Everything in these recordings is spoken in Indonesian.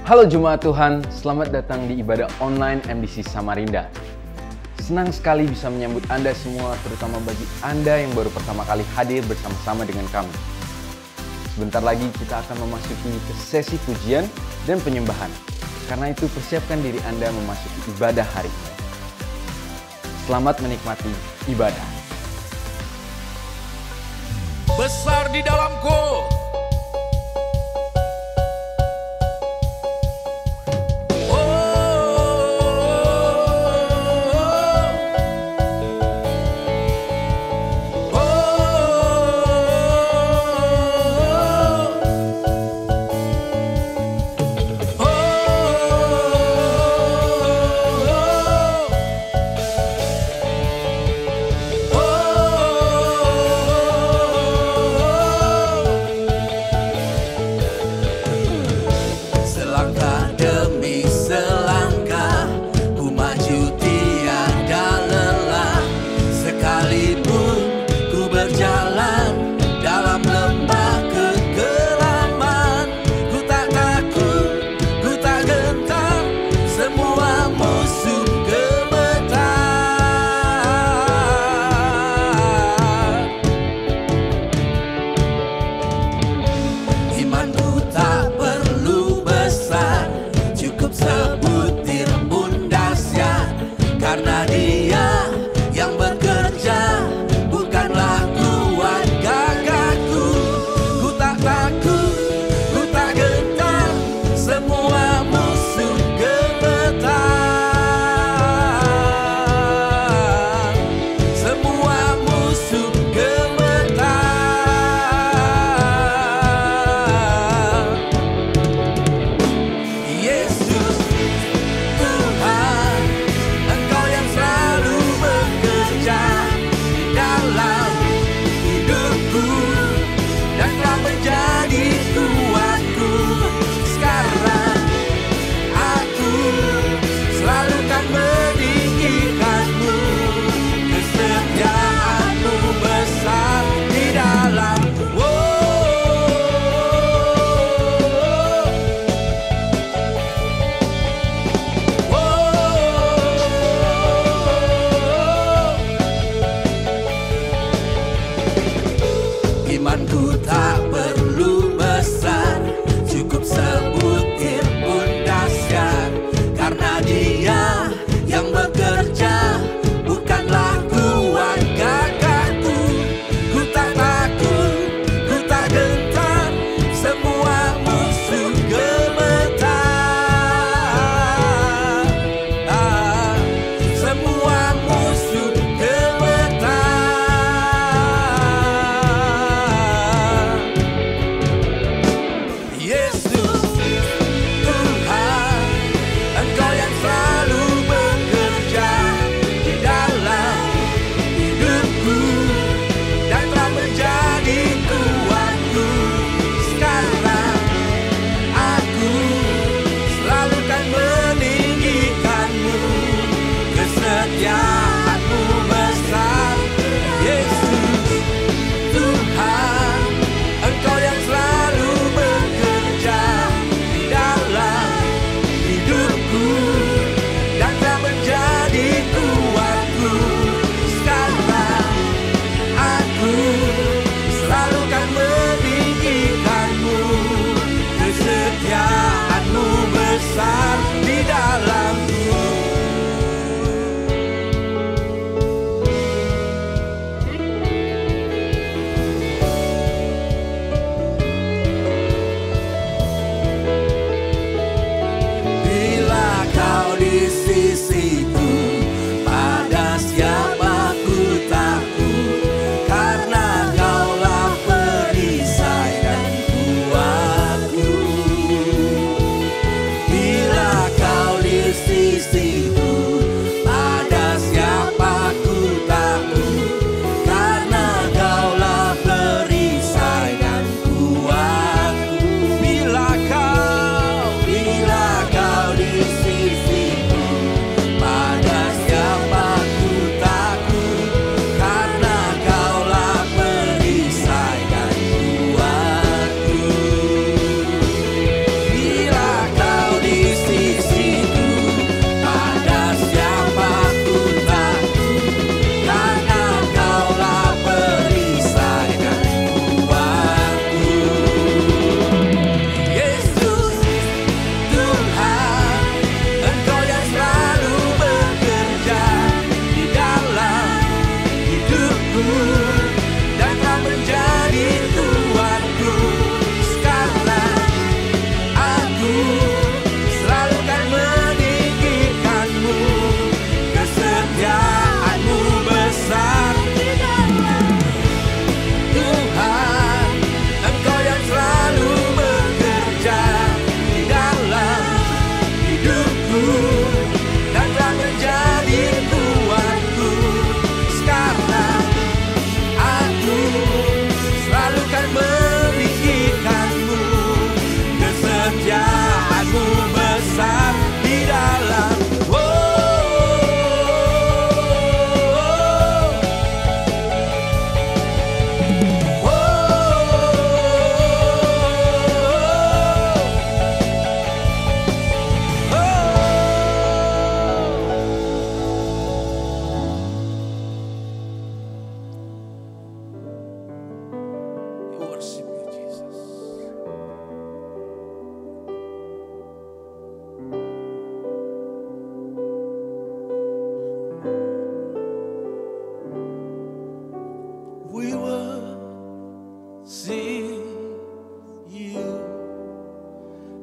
Halo Jemaat Tuhan, selamat datang di ibadah online MDC Samarinda. Senang sekali bisa menyambut Anda semua, terutama bagi Anda yang baru pertama kali hadir bersama-sama dengan kami. Sebentar lagi kita akan memasuki ke sesi pujian dan penyembahan. Karena itu persiapkan diri Anda memasuki ibadah hari ini. Selamat menikmati ibadah. Besar di dalamku.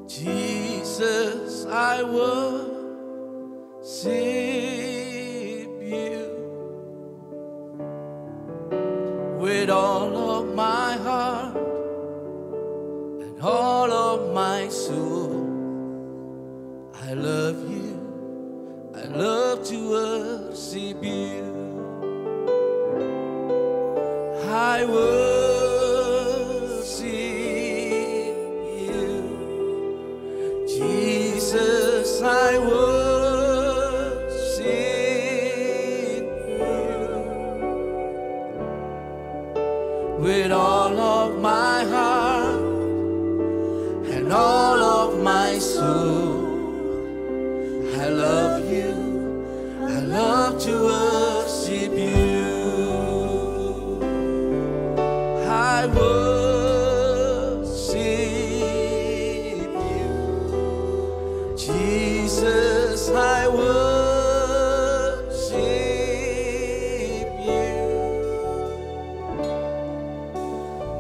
Jesus, I worship you with all of my heart and all of my soul. I love you, I love to worship you. I worship you, Jesus, I worship you with all of my heart and all of my soul. I love you, I love to worship you. I worship you, Jesus, I worship you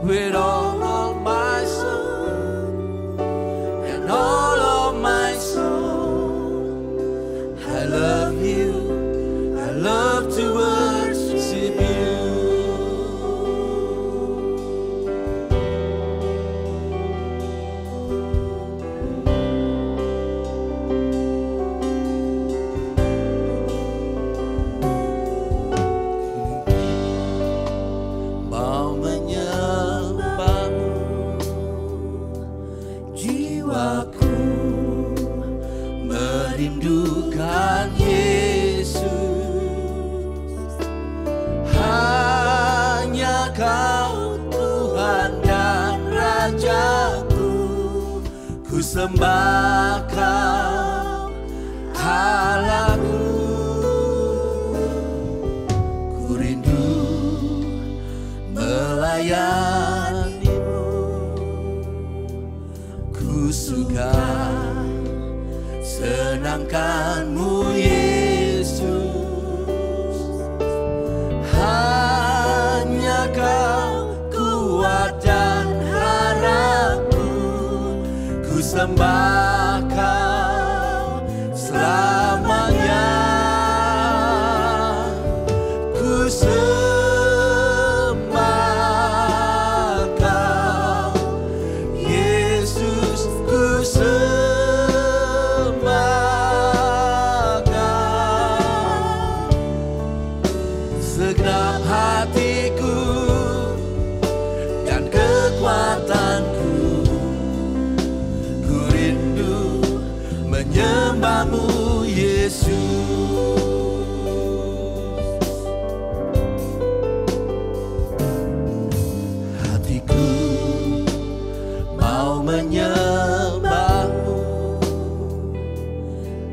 with all of my soul and all of my soul. I love you, I love to worship you. Mau menyembahmu, jiwaku merindukan Yesus. Hanya Kau Tuhan dan Rajaku, ku sembah Kau Allahku. Ku rindu melayanimu, ku suka senangkanmu Yesus. Hanya Kau kuat dan harapku, ku sembah Kau selamanya. Ku sembah Kau Yesus, ku sembah Kau. Segenap hatiku dan kekuatanku, ku rindu menyembahmu Yesus. Hatiku mau menyembahmu,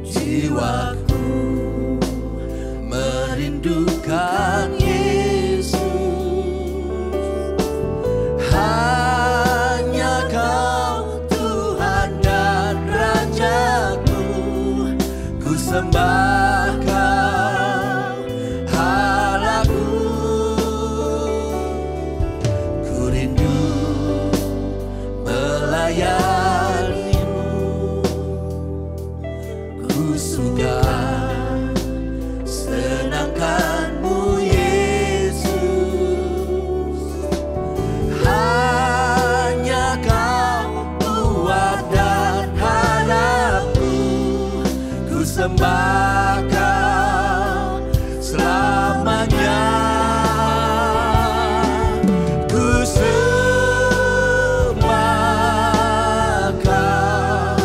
jiwaku merindukan Yesus. Hanya Kau Tuhan dan Rajaku, ku sembah Kau Allahku. Ku rindu melayanimu, ku suka senangkanmu Yesus. Hanya Kau kuat dan harapku, ku sembah Kau selamanya. Ku sembah Kau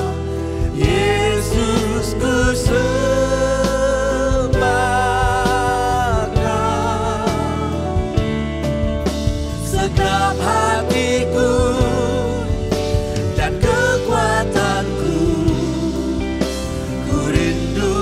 Yesus, ku sembah Kau. Segenap hatiku dan kekuatanku, ku rindu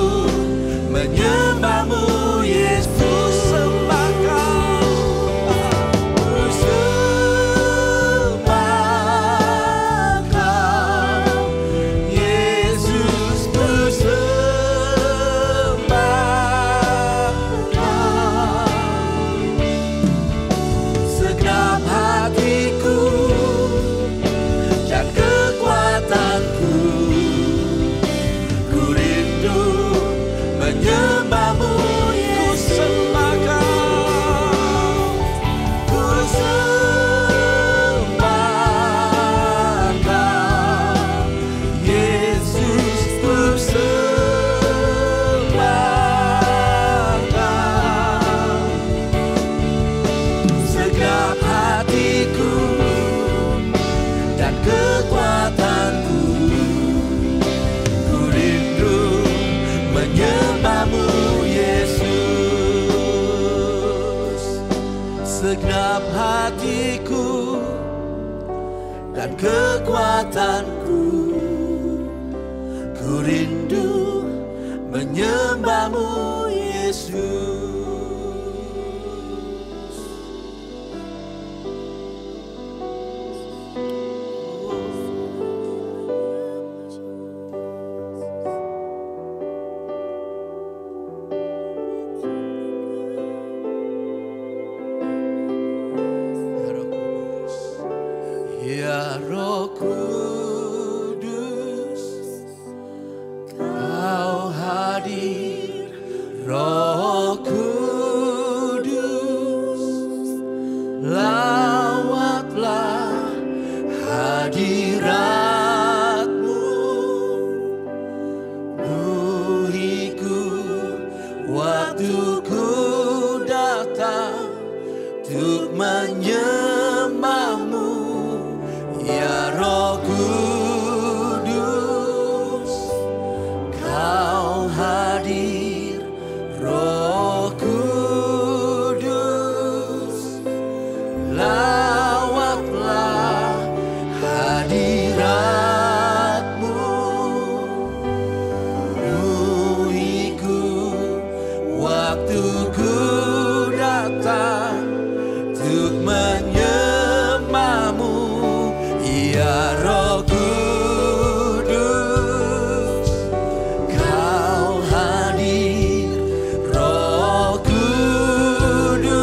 dan kekuatanku. Ku rindu menyembahmu Yesus. Ya Roh Kudus, Kau hadir. Roh Kudus, lawatlah hadirat-Mu. Penuhiku waktu ku datang untuk menyembah-Mu. Ya Roh Kudus, Kau hadir. Roh Kudus, lawatlah hadirat-Mu. Penuhiku waktu ku datang untuk menyembah-Mu. Ya Roh Kudus, Kau hadir. Roh Kudus,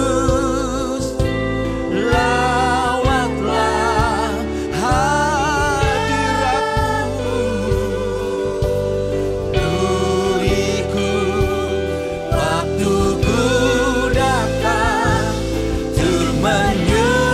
lawatlah hadirat-Mu. Penuhiku waktu ku datang untuk menyembah-Mu.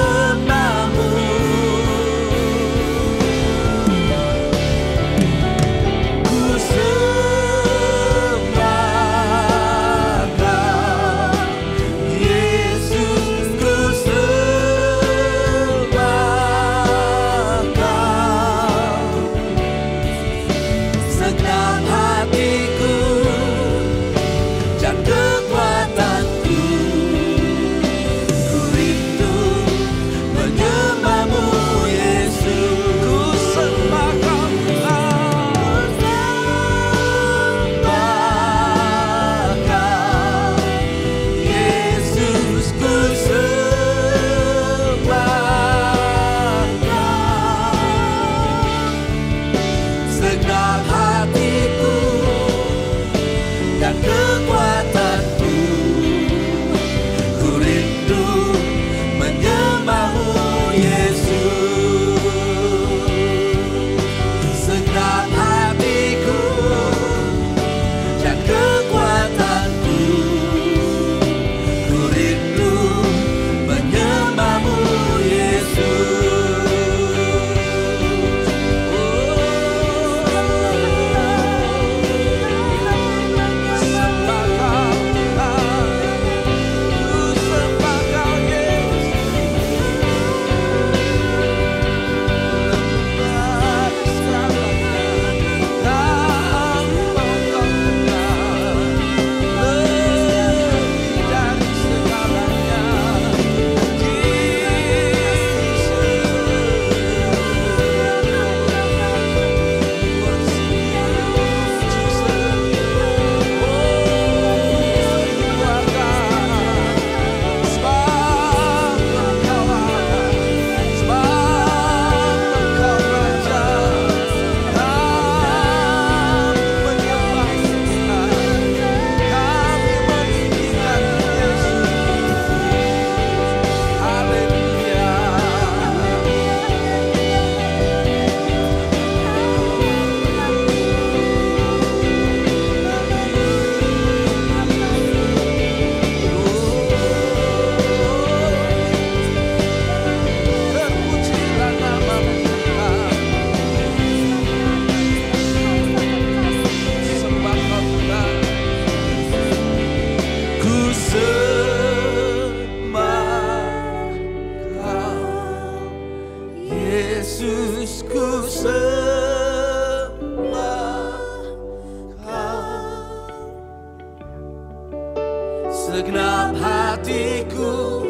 segenap hatiku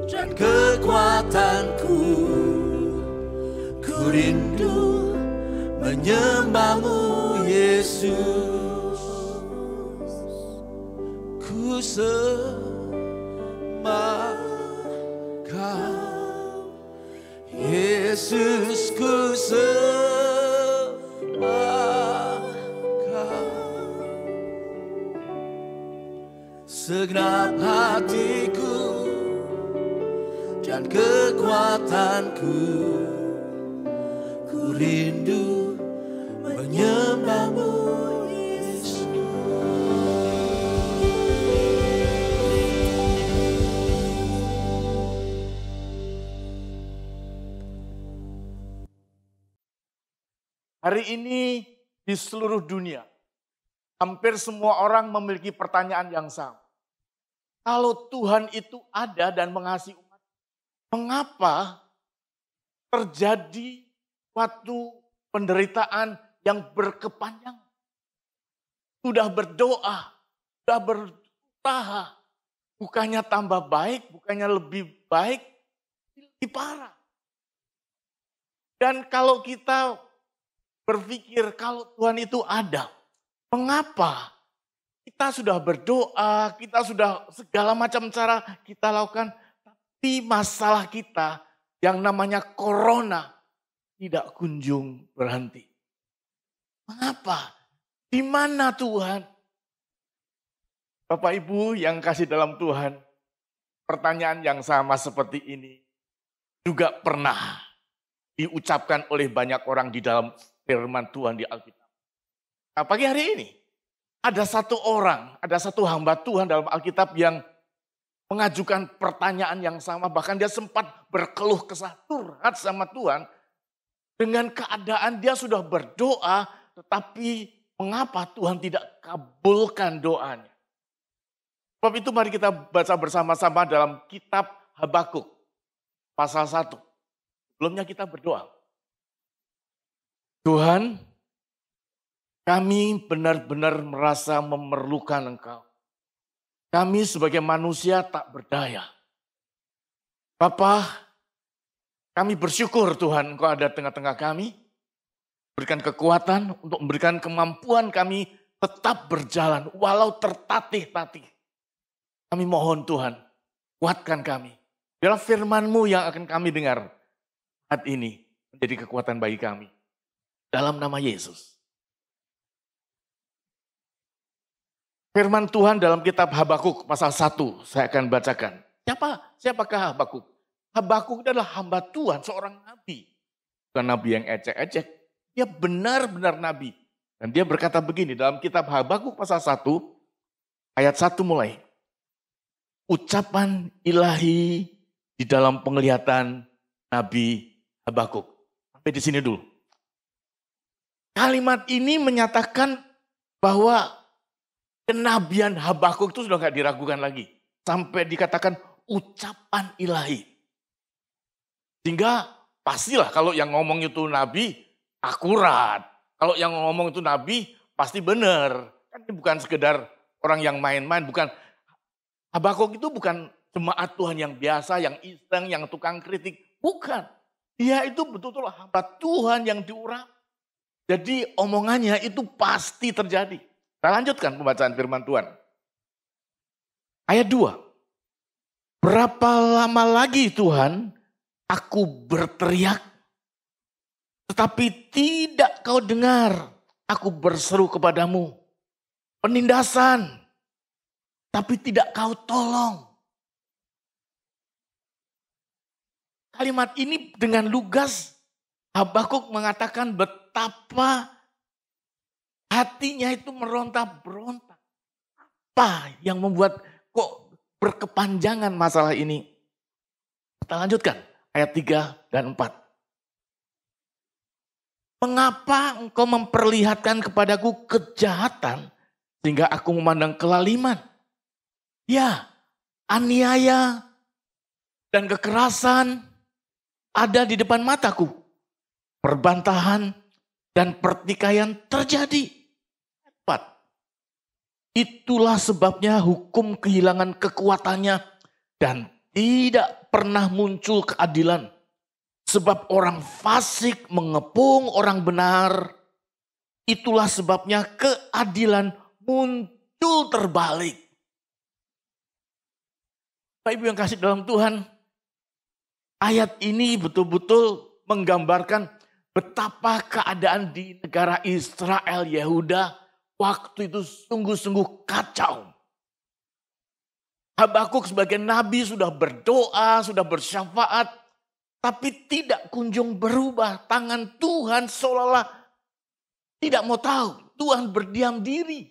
dan kekuatanku. rindu menyembahmu Yesus. Ku sembah Kau Yesus, ku sembah Kau. Segenap hatiku dan kekuatanku, ku rindu menyembahmu Yesus. Hari ini di seluruh dunia, hampir semua orang memiliki pertanyaan yang sama. Kalau Tuhan itu ada dan mengasihi umat, mengapa terjadi suatu penderitaan yang berkepanjangan? Sudah berdoa, sudah berusaha, bukannya tambah baik, bukannya lebih baik, lebih parah. Dan kalau kita berpikir kalau Tuhan itu ada, mengapa kita sudah berdoa, kita sudah segala macam cara kita lakukan, tapi masalah kita yang namanya corona tidak kunjung berhenti. Mengapa? Di mana Tuhan? Bapak Ibu yang kasih dalam Tuhan, pertanyaan yang sama seperti ini juga pernah diucapkan oleh banyak orang di dalam firman Tuhan di Alkitab. Nah, pagi hari ini ada satu orang, ada satu hamba Tuhan dalam Alkitab yang mengajukan pertanyaan yang sama. Bahkan dia sempat berkeluh kesah, curhat sama Tuhan. Dengan keadaan dia sudah berdoa, tetapi mengapa Tuhan tidak kabulkan doanya? Sebab itu mari kita baca bersama-sama dalam kitab Habakuk, pasal 1. Sebelumnya kita berdoa. Tuhan, kami benar-benar merasa memerlukan Engkau. Kami sebagai manusia tak berdaya. Bapa, kami bersyukur Tuhan Engkau ada tengah-tengah kami. Berikan kekuatan untuk memberikan kemampuan kami tetap berjalan walau tertatih-tatih. Kami mohon Tuhan, kuatkan kami. Biarlah firman-Mu yang akan kami dengar saat ini menjadi kekuatan bagi kami. Dalam nama Yesus. Firman Tuhan dalam kitab Habakuk pasal 1 saya akan bacakan. Siapakah Habakuk? Habakuk adalah hamba Tuhan, seorang nabi. Bukan nabi yang ecek-ecek. Dia benar-benar nabi. Dan dia berkata begini dalam kitab Habakuk pasal 1 ayat 1 mulai. Ucapan ilahi di dalam penglihatan Nabi Habakuk. Sampai di sini dulu. Kalimat ini menyatakan bahwa kenabian Habakuk itu sudah gak diragukan lagi. Sampai dikatakan ucapan ilahi. Sehingga pastilah kalau yang ngomong itu nabi akurat. Kalau yang ngomong itu nabi pasti benar. Kan ini bukan sekedar orang yang main-main. Habakuk itu bukan jemaat Tuhan yang biasa, yang iseng, yang tukang kritik. Bukan. Dia itu betul-betul hamba Tuhan yang diurapi. Jadi omongannya itu pasti terjadi. Kita lanjutkan pembacaan firman Tuhan. Ayat 2. Berapa lama lagi Tuhan aku berteriak, tetapi tidak kau dengar. Aku berseru kepadamu. Penindasan, tapi tidak kau tolong. Kalimat ini dengan lugas Habakuk mengatakan betapa hatinya itu meronta-beronta. Apa yang membuat kok berkepanjangan masalah ini? Kita lanjutkan ayat 3 dan 4. Mengapa engkau memperlihatkan kepadaku kejahatan sehingga aku memandang kelaliman? Ya, aniaya dan kekerasan ada di depan mataku. Perbantahan dan pertikaian terjadi. 4. Itulah sebabnya hukum kehilangan kekuatannya dan tidak pernah muncul keadilan. Sebab orang fasik mengepung orang benar. Itulah sebabnya keadilan muncul terbalik. Bapak Ibu yang kasih dalam Tuhan, ayat ini betul-betul menggambarkan betapa keadaan di negara Israel Yehuda waktu itu sungguh-sungguh kacau. Habakuk sebagai nabi sudah berdoa, sudah bersyafaat, tapi tidak kunjung berubah. Tangan Tuhan seolah-olah tidak mau tahu. Tuhan berdiam diri.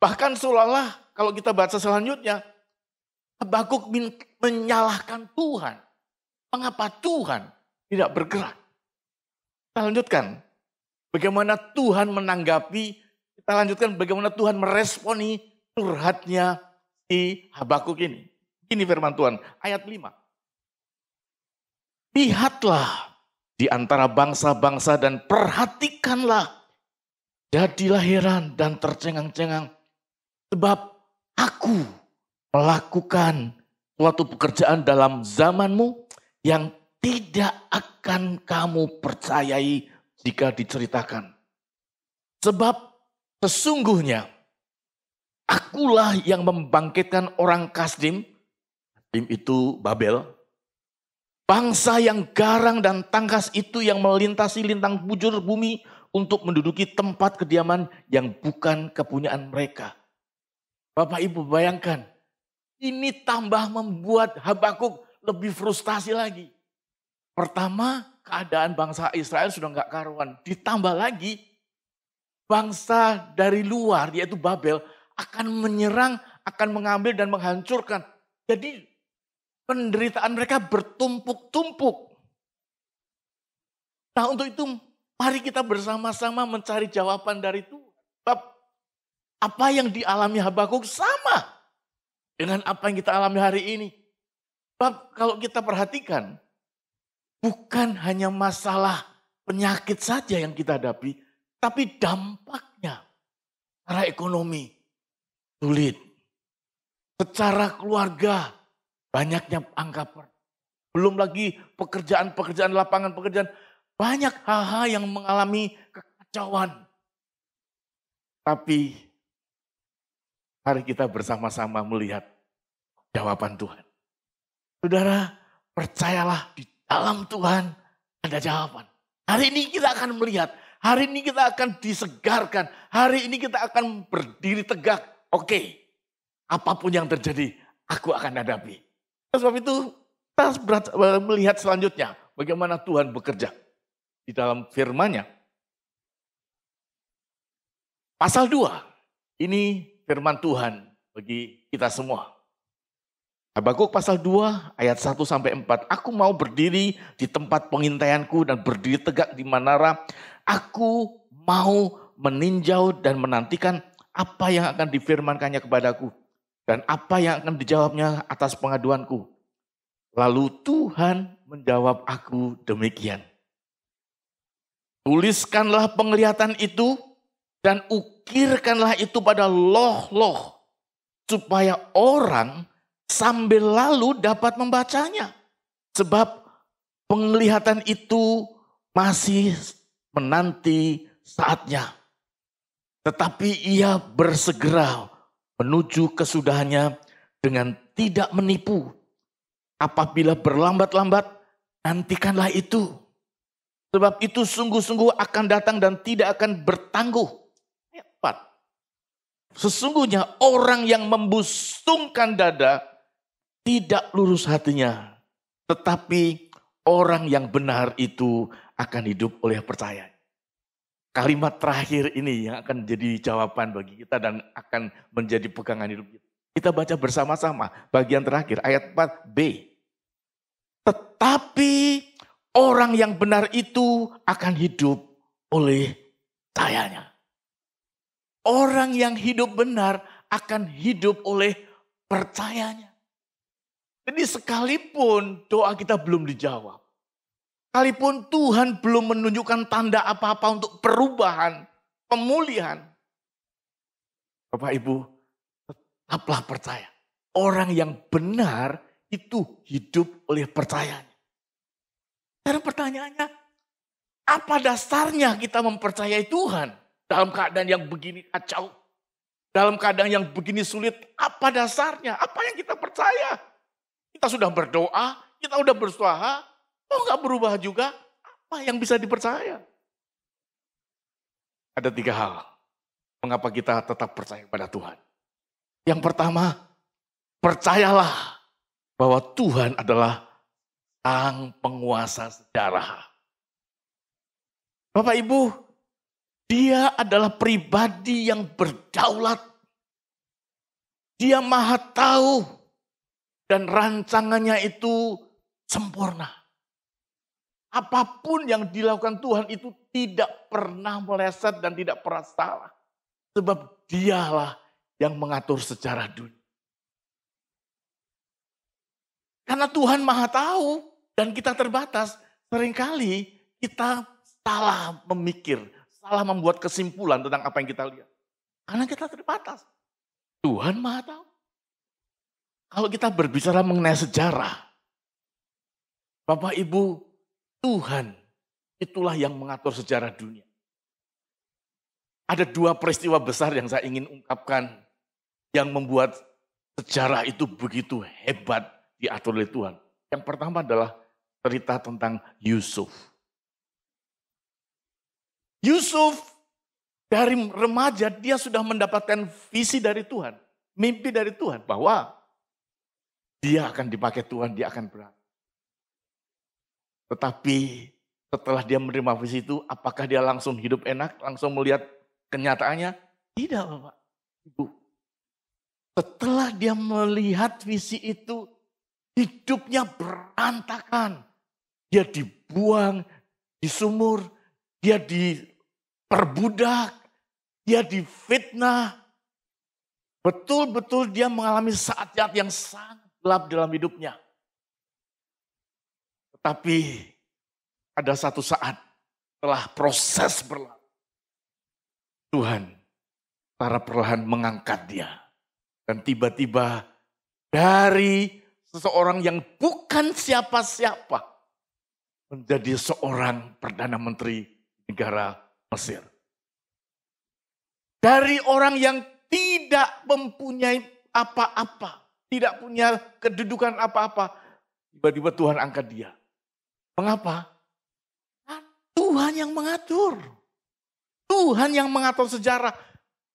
Bahkan seolah-olah kalau kita baca selanjutnya, Habakuk menyalahkan Tuhan. Mengapa Tuhan tidak bergerak? Kita lanjutkan. Bagaimana Tuhan menanggapi, kita lanjutkan bagaimana Tuhan meresponi curhatnya si Habakuk ini. Ini firman Tuhan, ayat 5. Lihatlah di antara bangsa-bangsa dan perhatikanlah. Jadilah heran dan tercengang-cengang. Sebab aku melakukan suatu pekerjaan dalam zamanmu yang tidak akan kamu percayai jika diceritakan. Sebab sesungguhnya akulah yang membangkitkan orang Kasdim. Kasdim itu Babel. Bangsa yang garang dan tangkas itu yang melintasi lintang bujur bumi untuk menduduki tempat kediaman yang bukan kepunyaan mereka. Bapak Ibu bayangkan, ini tambah membuat Habakuk lebih frustasi lagi. Pertama, keadaan bangsa Israel sudah nggak karuan. Ditambah lagi, bangsa dari luar yaitu Babel akan menyerang, akan mengambil dan menghancurkan. Jadi penderitaan mereka bertumpuk-tumpuk. Nah untuk itu mari kita bersama-sama mencari jawaban dari Tuhan. Sebab apa yang dialami Habakuk sama dengan apa yang kita alami hari ini. Sebab kalau kita perhatikan, bukan hanya masalah penyakit saja yang kita hadapi, tapi dampaknya secara ekonomi sulit. Secara keluarga banyaknya angka belum lagi pekerjaan-pekerjaan, lapangan pekerjaan. Banyak hal-hal yang mengalami kekacauan. Tapi mari kita bersama-sama melihat jawaban Tuhan. Saudara, percayalah di dalam Tuhan ada jawaban. Hari ini kita akan melihat, hari ini kita akan disegarkan, hari ini kita akan berdiri tegak. Oke, apapun yang terjadi, aku akan hadapi. Sebab itu kita melihat selanjutnya bagaimana Tuhan bekerja di dalam firman-Nya. Pasal 2, ini firman Tuhan bagi kita semua. Habakuk pasal 2 ayat 1 sampai 4. Aku mau berdiri di tempat pengintaianku dan berdiri tegak di menara. Aku mau meninjau dan menantikan apa yang akan difirmankannya kepadaku. Dan apa yang akan dijawabnya atas pengaduanku. Lalu Tuhan menjawab aku demikian. Tuliskanlah penglihatan itu dan ukirkanlah itu pada loh-loh. Supaya orang sambil lalu dapat membacanya. Sebab penglihatan itu masih menanti saatnya. Tetapi ia bersegera menuju kesudahannya dengan tidak menipu. Apabila berlambat-lambat, nantikanlah itu. Sebab itu sungguh-sungguh akan datang dan tidak akan bertangguh. Ayat 4. Sesungguhnya orang yang membusungkan dada tidak lurus hatinya. Tetapi orang yang benar itu akan hidup oleh percaya. Kalimat terakhir ini yang akan jadi jawaban bagi kita dan akan menjadi pegangan hidup kita. Kita baca bersama-sama bagian terakhir ayat 4b. Tetapi orang yang benar itu akan hidup oleh percayanya. Orang yang hidup benar akan hidup oleh percayanya. Jadi sekalipun doa kita belum dijawab. Sekalipun Tuhan belum menunjukkan tanda apa-apa untuk perubahan, pemulihan. Bapak Ibu, tetaplah percaya. Orang yang benar itu hidup oleh percayanya. Karena pertanyaannya, apa dasarnya kita mempercayai Tuhan dalam keadaan yang begini kacau? Dalam keadaan yang begini sulit, apa dasarnya? Apa yang kita percaya? Kita sudah berdoa, kita sudah berusaha, kok nggak berubah juga? Apa yang bisa dipercaya? Ada 3 hal mengapa kita tetap percaya pada Tuhan. Yang pertama, percayalah bahwa Tuhan adalah Sang Penguasa sejarah. Bapak Ibu, Dia adalah pribadi yang berdaulat. Dia maha tahu dan rancangannya itu sempurna. Apapun yang dilakukan Tuhan itu tidak pernah meleset dan tidak pernah salah. Sebab Dialah yang mengatur sejarah dunia. Karena Tuhan maha tahu dan kita terbatas, seringkali kita salah memikir, salah membuat kesimpulan tentang apa yang kita lihat. Karena kita terbatas. Tuhan maha tahu. Kalau kita berbicara mengenai sejarah, Bapak Ibu, Tuhan itulah yang mengatur sejarah dunia. Ada 2 peristiwa besar yang saya ingin ungkapkan yang membuat sejarah itu begitu hebat diatur oleh Tuhan. Yang pertama adalah cerita tentang Yusuf. Yusuf dari remaja dia sudah mendapatkan visi dari Tuhan, mimpi dari Tuhan bahwa dia akan dipakai Tuhan, dia akan berangkat. Tetapi setelah dia menerima visi itu, apakah dia langsung hidup enak, langsung melihat kenyataannya? Tidak, Bapak, Ibu. Setelah dia melihat visi itu, hidupnya berantakan. Dia dibuang di sumur, dia diperbudak, dia difitnah. Betul-betul dia mengalami saat-saat yang sangat gelap dalam hidupnya. Tetapi ada satu saat setelah proses berlalu, Tuhan secara perlahan mengangkat dia. Dan tiba-tiba dari seseorang yang bukan siapa-siapa menjadi seorang Perdana Menteri negara Mesir. Dari orang yang tidak mempunyai apa-apa, tidak punya kedudukan apa-apa, tiba-tiba Tuhan angkat dia. Mengapa? Tuhan yang mengatur. Tuhan yang mengatur sejarah.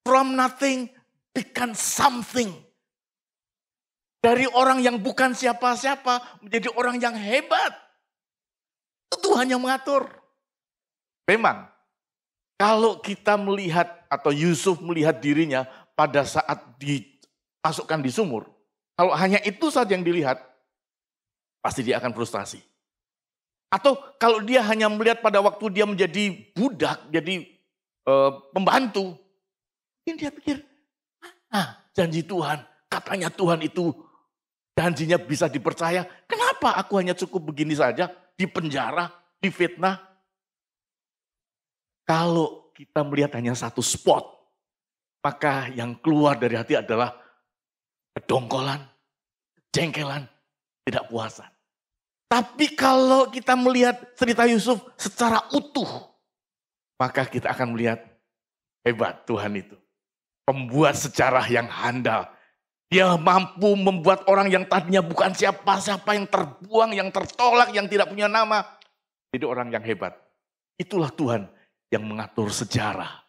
From nothing, become something. Dari orang yang bukan siapa-siapa menjadi orang yang hebat. Itu Tuhan yang mengatur. Memang, kalau kita melihat atau Yusuf melihat dirinya pada saat dimasukkan di sumur. Kalau hanya itu saja yang dilihat, pasti dia akan frustasi. Atau kalau dia hanya melihat pada waktu dia menjadi budak, jadi pembantu. Mungkin dia pikir, janji Tuhan, katanya Tuhan itu janjinya bisa dipercaya. Kenapa aku hanya cukup begini saja, di penjara, difitnah? Kalau kita melihat hanya satu spot, maka yang keluar dari hati adalah kedongkolan, kejengkelan, tidak puasan. Tapi kalau kita melihat cerita Yusuf secara utuh, maka kita akan melihat hebat Tuhan itu. Pembuat sejarah yang handal. Dia mampu membuat orang yang tadinya bukan siapa-siapa, yang terbuang, yang tertolak, yang tidak punya nama. Jadi orang yang hebat. Itulah Tuhan yang mengatur sejarah.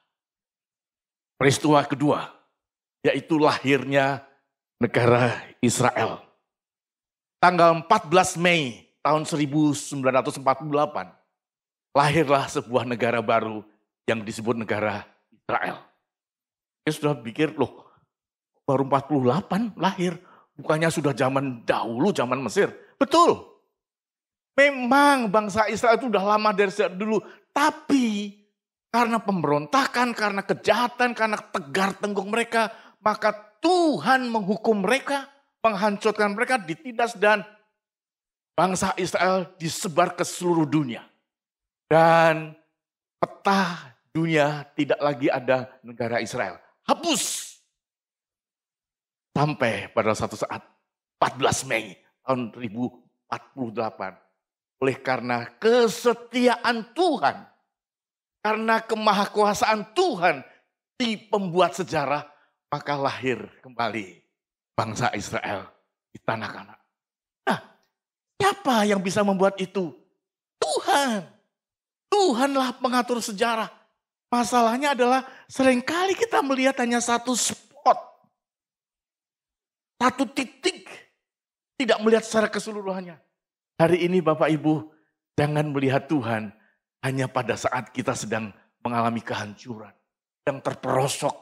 Peristiwa kedua, yaitu lahirnya negara Israel. Tanggal 14 Mei tahun 1948, lahirlah sebuah negara baru yang disebut negara Israel. Dia sudah pikir, loh baru 48 lahir, bukannya sudah zaman dahulu, zaman Mesir. Betul, memang bangsa Israel itu sudah lama dari dulu, tapi karena pemberontakan, karena kejahatan, karena tegar tenggung mereka, maka Tuhan menghukum mereka, menghancurkan mereka, ditindas, dan bangsa Israel disebar ke seluruh dunia. Dan peta dunia tidak lagi ada negara Israel. Hapus. Sampai pada satu saat 14 Mei tahun 1048. Oleh karena kesetiaan Tuhan, karena kemahakuasaan Tuhan di pembuat sejarah, maka lahir kembali bangsa Israel di tanah Kanaan. Nah, siapa yang bisa membuat itu? Tuhan. Tuhanlah pengatur sejarah. Masalahnya adalah seringkali kita melihat hanya satu spot. Satu titik. Tidak melihat secara keseluruhannya. Hari ini Bapak Ibu, jangan melihat Tuhan hanya pada saat kita sedang mengalami kehancuran. Yang terperosok.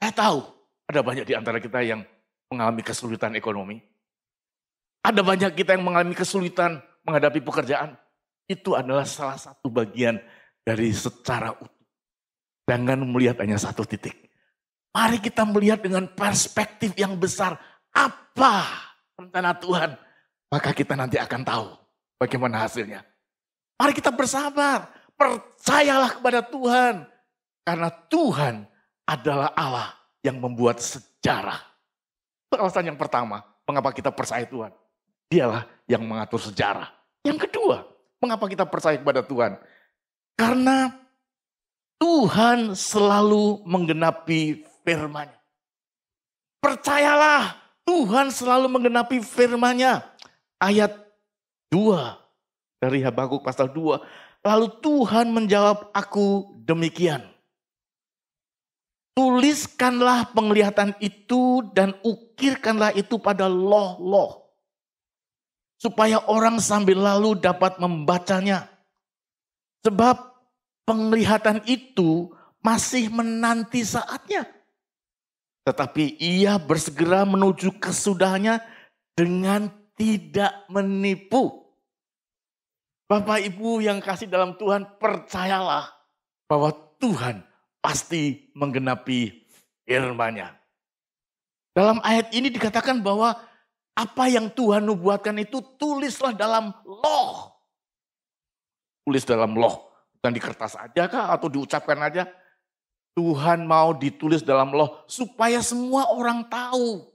Saya tahu ada banyak di antara kita yang mengalami kesulitan ekonomi. Ada banyak kita yang mengalami kesulitan menghadapi pekerjaan. Itu adalah salah satu bagian dari secara utuh. Jangan melihat hanya satu titik. Mari kita melihat dengan perspektif yang besar. Apa rencana Tuhan? Maka kita nanti akan tahu bagaimana hasilnya. Mari kita bersabar. Percayalah kepada Tuhan. Karena Tuhan adalah Allah yang membuat sejarah. Itu alasan yang pertama. Mengapa kita percaya Tuhan? Dialah yang mengatur sejarah. Yang kedua, mengapa kita percaya kepada Tuhan? Karena Tuhan selalu menggenapi firman-Nya. Percayalah, Tuhan selalu menggenapi firman-Nya. Ayat 2 dari Habakuk pasal 2. Lalu Tuhan menjawab aku demikian. Tuliskanlah penglihatan itu dan ukirkanlah itu pada loh-loh. Supaya orang sambil lalu dapat membacanya. Sebab penglihatan itu masih menanti saatnya. Tetapi ia bersegera menuju kesudahannya dengan tidak menipu. Bapak Ibu yang kasih dalam Tuhan, percayalah bahwa Tuhan pasti menggenapi firman-Nya. Dalam ayat ini dikatakan bahwa apa yang Tuhan nubuatkan itu tulislah dalam loh. Tulis dalam loh. Bukan di kertas aja kah atau diucapkan aja. Tuhan mau ditulis dalam loh supaya semua orang tahu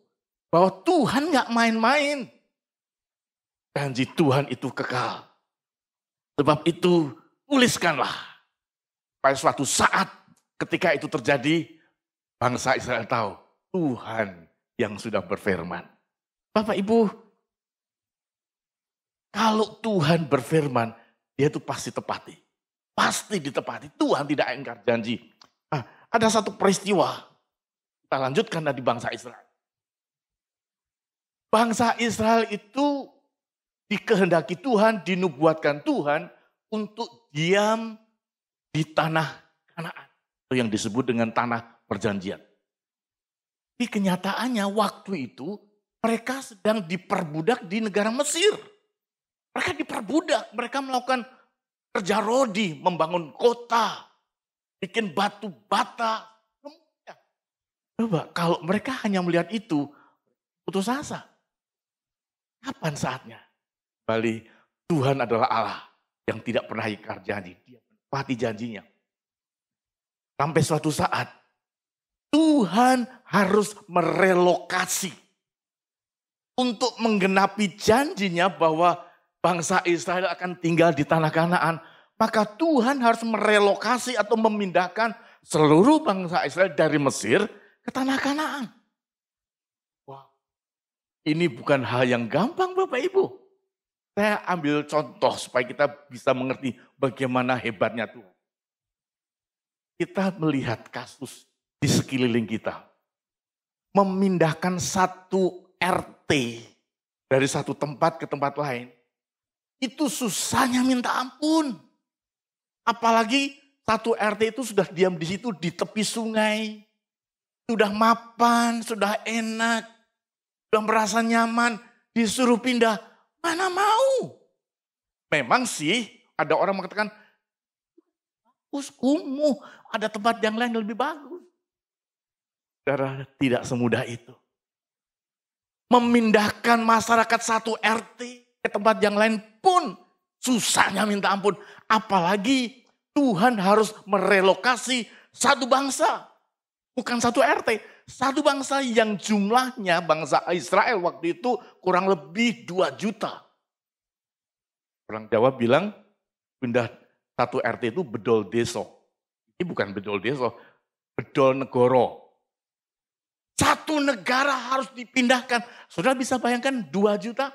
bahwa Tuhan gak main-main. Janji Tuhan itu kekal. Sebab itu tuliskanlah. Pada suatu saat ketika itu terjadi, bangsa Israel tahu Tuhan yang sudah berfirman. Bapak Ibu, kalau Tuhan berfirman, dia itu pasti tepati. Pasti ditepati. Tuhan tidak ingkar janji. Ada satu peristiwa. Kita lanjutkan dari bangsa Israel. Bangsa Israel itu dikehendaki Tuhan, dinubuatkan Tuhan untuk diam di tanah Kanaan. Itu yang disebut dengan tanah perjanjian. Di kenyataannya waktu itu mereka sedang diperbudak di negara Mesir. Mereka diperbudak, mereka melakukan kerja rodi, membangun kota, bikin batu bata. Coba kalau mereka hanya melihat itu, putus asa. Kapan saatnya? Kembali, Tuhan adalah Allah yang tidak pernah ingkar janji. Dia menepati janjinya. Sampai suatu saat, Tuhan harus merelokasi untuk menggenapi janjinya bahwa bangsa Israel akan tinggal di tanah Kanaan. Maka Tuhan harus merelokasi atau memindahkan seluruh bangsa Israel dari Mesir ke tanah Kanaan. Wow. Ini bukan hal yang gampang Bapak Ibu. Saya ambil contoh supaya kita bisa mengerti bagaimana hebatnya Tuhan. Kita melihat kasus di sekeliling kita. Memindahkan satu RT dari satu tempat ke tempat lain. Itu susahnya minta ampun. Apalagi satu RT itu sudah diam di situ di tepi sungai. Sudah mapan, sudah enak. Sudah merasa nyaman. Disuruh pindah. Mana mau? Memang sih ada orang mengatakan, bagus kumuh. Ada tempat yang lain yang lebih bagus. Saudara, tidak semudah itu. Memindahkan masyarakat satu RT ke tempat yang lain pun susahnya minta ampun. Apalagi Tuhan harus merelokasi satu bangsa. Bukan satu RT. Satu bangsa yang jumlahnya bangsa Israel waktu itu kurang lebih 2 juta. Orang Jawa bilang pindah satu RT itu bedol deso. Ini bukan bedol deso, bedol negoro. Satu negara harus dipindahkan. Saudara bisa bayangkan 2 juta?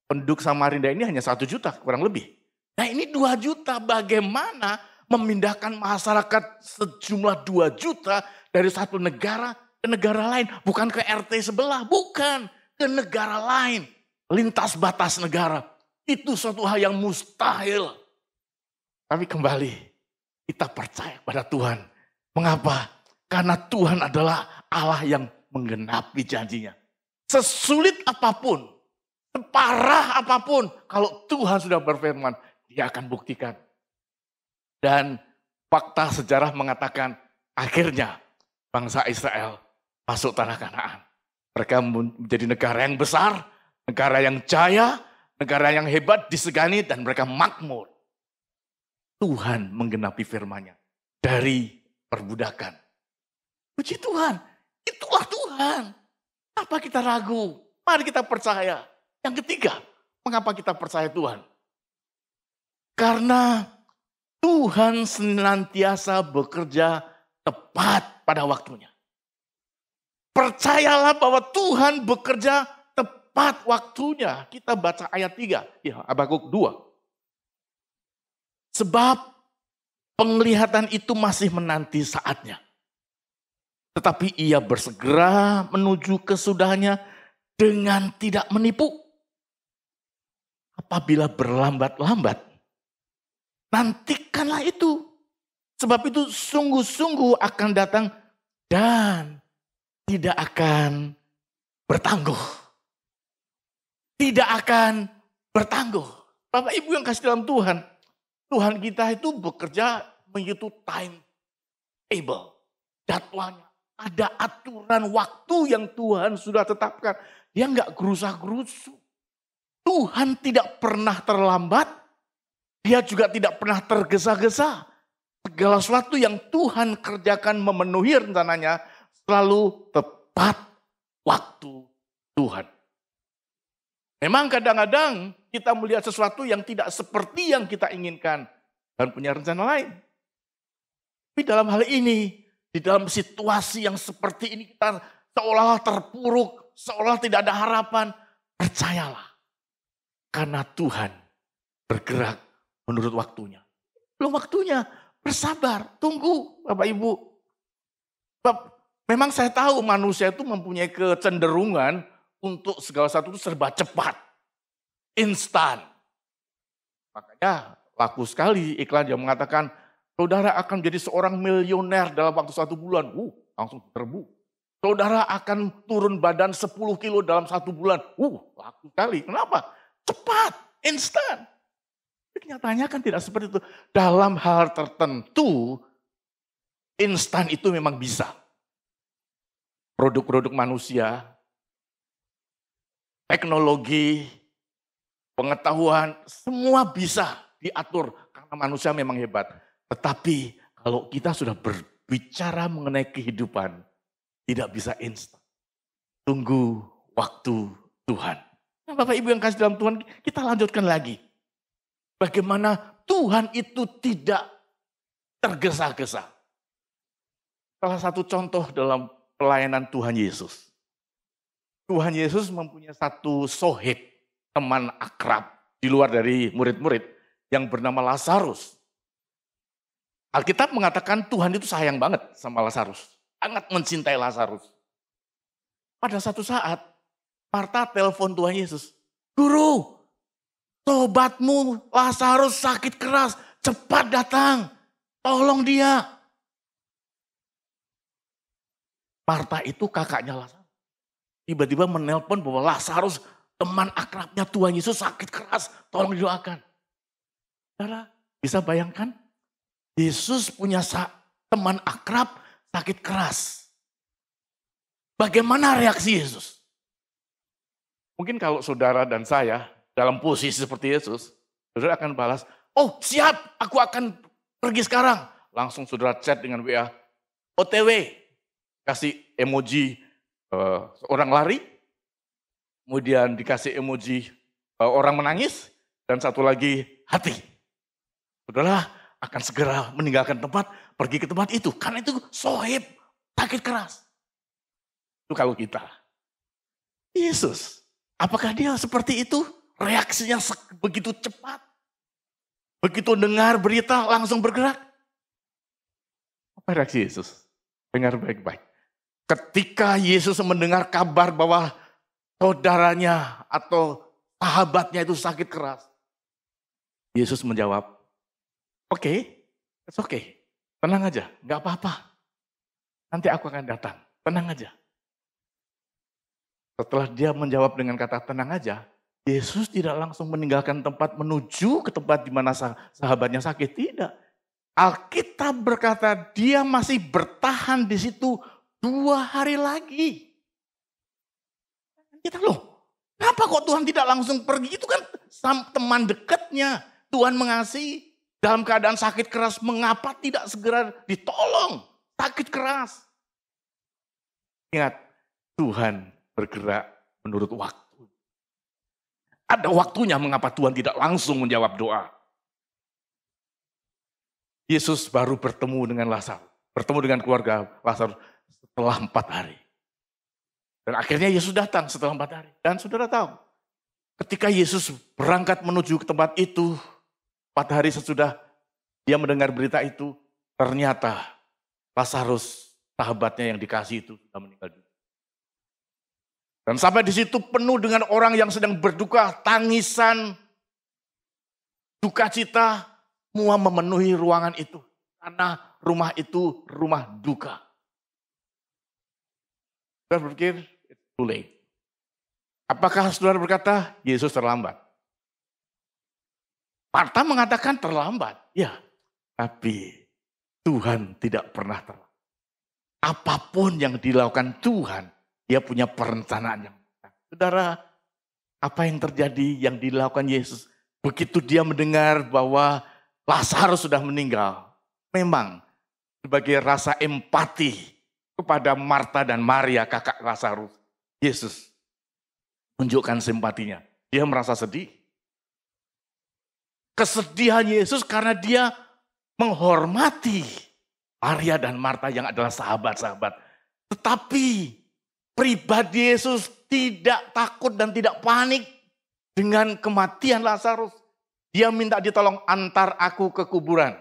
Penduduk Samarinda ini hanya 1 juta kurang lebih. Nah ini 2 juta, bagaimana memindahkan masyarakat sejumlah 2 juta dari satu negara ke negara lain. Bukan ke RT sebelah, bukan. Ke negara lain. Lintas batas negara. Itu suatu hal yang mustahil. Tapi kembali, kita percaya pada Tuhan. Mengapa? Karena Tuhan adalah Allah yang menggenapi janjinya. Sesulit apapun, separah apapun, kalau Tuhan sudah berfirman, Dia akan buktikan. Dan fakta sejarah mengatakan, akhirnya bangsa Israel masuk tanah Kanaan. Mereka menjadi negara yang besar, negara yang jaya, negara yang hebat, disegani, dan mereka makmur. Tuhan menggenapi firman-Nya dari perbudakan. Puji Tuhan, itulah Tuhan. Apa kita ragu? Mari kita percaya. Yang ketiga, mengapa kita percaya Tuhan? Karena Tuhan senantiasa bekerja tepat pada waktunya. Percayalah bahwa Tuhan bekerja tepat waktunya. Kita baca ayat 3, ya, Habakuk 2. Sebab penglihatan itu masih menanti saatnya. Tetapi ia bersegera menuju kesudahannya dengan tidak menipu. Apabila berlambat-lambat, nantikanlah itu. Sebab itu sungguh-sungguh akan datang dan tidak akan bertangguh. Tidak akan bertangguh. Bapak Ibu yang kasih dalam Tuhan. Tuhan kita itu bekerja mengikuti timetable. Jadwalnya. Ada aturan waktu yang Tuhan sudah tetapkan. Dia enggak gerusa-gerusu. Tuhan tidak pernah terlambat. Dia juga tidak pernah tergesa-gesa. Segala sesuatu yang Tuhan kerjakan memenuhi rencananya selalu tepat waktu Tuhan. Memang kadang-kadang kita melihat sesuatu yang tidak seperti yang kita inginkan dan punya rencana lain. Tapi dalam hal ini, di dalam situasi yang seperti ini kita seolah-olah terpuruk, seolah tidak ada harapan. Percayalah, karena Tuhan bergerak menurut waktunya. Belum waktunya, bersabar, tunggu Bapak Ibu. Memang saya tahu manusia itu mempunyai kecenderungan untuk segala sesuatu itu serba cepat, instan. Makanya laku sekali iklan yang mengatakan, saudara akan menjadi seorang milioner dalam waktu 1 bulan. Langsung terbu. Saudara akan turun badan 10 kilo dalam 1 bulan. Laku sekali. Kenapa? Cepat, instan. Kenyataannya kan tidak seperti itu. Dalam hal tertentu, instan itu memang bisa. Produk-produk manusia, teknologi, pengetahuan, semua bisa diatur. Karena manusia memang hebat. Tetapi kalau kita sudah berbicara mengenai kehidupan, tidak bisa instan. Tunggu waktu Tuhan. Nah, Bapak Ibu yang kasih dalam Tuhan, kita lanjutkan lagi. Bagaimana Tuhan itu tidak tergesa-gesa. Salah satu contoh dalam pelayanan Tuhan Yesus. Tuhan Yesus mempunyai satu sohib, teman akrab di luar dari murid-murid yang bernama Lazarus. Alkitab mengatakan Tuhan itu sayang banget sama Lazarus. Sangat mencintai Lazarus. Pada satu saat, Marta telepon Tuhan Yesus. Guru, sobatmu Lazarus sakit keras, cepat datang, tolong dia. Marta itu kakaknya Lazarus. Tiba-tiba menelpon bahwa Lazarus, teman akrabnya Tuhan Yesus sakit keras, tolong didoakan. Saudara, bisa bayangkan? Yesus punya teman akrab sakit keras. Bagaimana reaksi Yesus? Mungkin kalau saudara dan saya dalam posisi seperti Yesus, saudara akan balas, oh siap, aku akan pergi sekarang. Langsung saudara chat dengan WA, OTW. kasih emoji orang lari, kemudian dikasih emoji orang menangis, dan satu lagi hati. Saudara akan segera meninggalkan tempat, pergi ke tempat itu. Karena itu sohib, sakit keras. Itu kalau kita. Yesus, apakah dia seperti itu? Reaksinya begitu cepat. Begitu dengar berita langsung bergerak. Apa reaksi Yesus? Dengar baik-baik. Ketika Yesus mendengar kabar bahwa saudaranya atau sahabatnya itu sakit keras, Yesus menjawab, it's okay. Tenang aja, gak apa-apa. Nanti aku akan datang, tenang aja. Setelah dia menjawab dengan kata tenang aja, Yesus tidak langsung meninggalkan tempat menuju ke tempat di mana sahabatnya sakit. Tidak. Alkitab berkata dia masih bertahan di situ 2 hari lagi. Kita kenapa kok Tuhan tidak langsung pergi? Itu kan teman dekatnya. Tuhan mengasihi dalam keadaan sakit keras. Mengapa tidak segera ditolong? Sakit keras. Ingat, Tuhan bergerak menurut waktu. Ada waktunya mengapa Tuhan tidak langsung menjawab doa. Yesus baru bertemu dengan Lazarus. Bertemu dengan keluarga Lazarus setelah 4 hari. Dan akhirnya Yesus datang setelah 4 hari. Dan saudara tahu, ketika Yesus berangkat menuju ke tempat itu, 4 hari sesudah dia mendengar berita itu, ternyata Lazarus, sahabatnya yang dikasih itu, sudah meninggal dunia. Dan sampai di situ penuh dengan orang yang sedang berduka, tangisan, duka cita, semua memenuhi ruangan itu. Karena rumah itu rumah duka. Saudara berpikir, it's too late. Apakah saudara berkata, Yesus terlambat? Marta mengatakan terlambat. Ya, tapi Tuhan tidak pernah terlambat. Apapun yang dilakukan Tuhan, dia punya perencanaan yang benar. Saudara, apa yang terjadi yang dilakukan Yesus? Begitu dia mendengar bahwa Lazarus sudah meninggal. Memang sebagai rasa empati kepada Marta dan Maria, kakak Lazarus, Yesus tunjukkan simpatinya. Dia merasa sedih. Kesedihan Yesus karena dia menghormati Maria dan Marta yang adalah sahabat-sahabat. Tetapi pribadi Yesus tidak takut dan tidak panik dengan kematian Lazarus. Dia minta ditolong, antar aku ke kuburan.